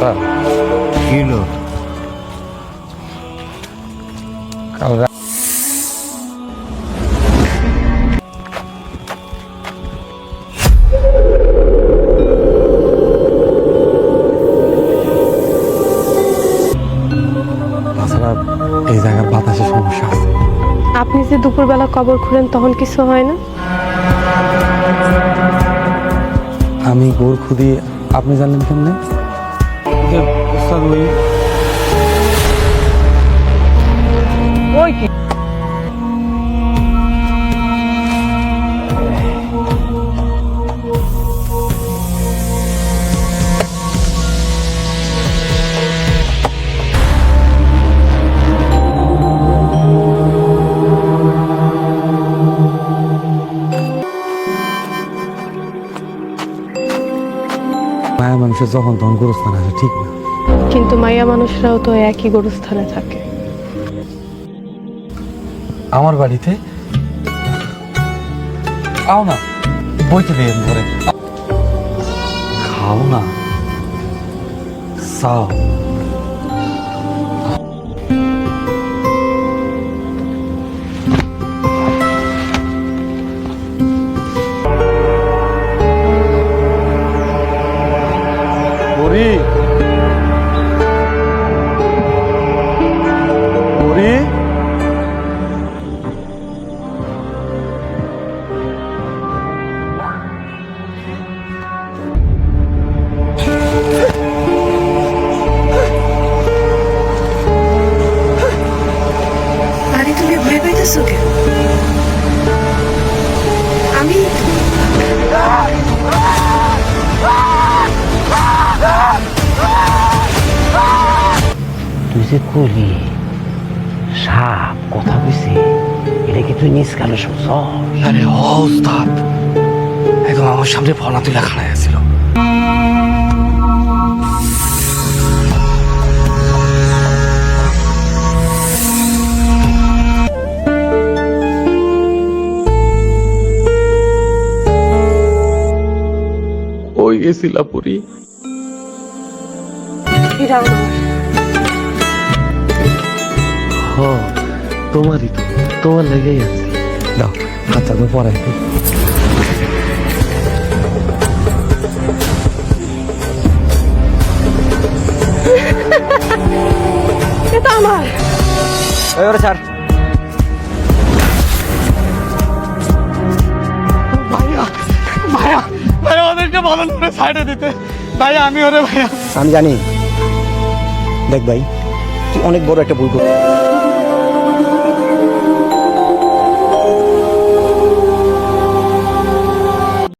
Sir কি হলো? কাল তাছাড়া এই জায়গার বাতাসের সমস্যা আছে। আপনি যে দুপুরবেলা কবর খুঁড়েন তখন কিছু হয় না? আমি গোর খুদি, আপনি জানলেন কেমনে? ওই কি মায়া মানুষের যখন তখন গোরস্থান আসে ঠিক না। কিন্তু মাইয়া মানুষরাও তো একই গরুস্থানে থাকে। আমার বাড়িতে আও না, বইতে দিয়ে ধরে খাও না, চাও। বুড়ি বুড়ি আরে তুমি ভয় পাইতেছো কেন? আমি তুই যে কলি সাপ কথা কইছে, এটা কি তুই নিজ কালে শুনছ? আরে ওস্তাদ একদম আমার সামনে ফনা তুলে খাড়াই আছিল। ওই গেছিলা পুরি। এরা আমার। হ তোমারই তো, তোমার লেগেই আছে। দাও হাতটা তো পরে এটা আমার। স্যার ভাইয়া ভাইয়া ভাইয়া ওদেরকে বলেন করে সাইডে দিতে। ভাইয়া আমি ওরে ভাইয়া আমি জানি। দেখ ভাই, তুই অনেক বড় একটা ভুল করছিস।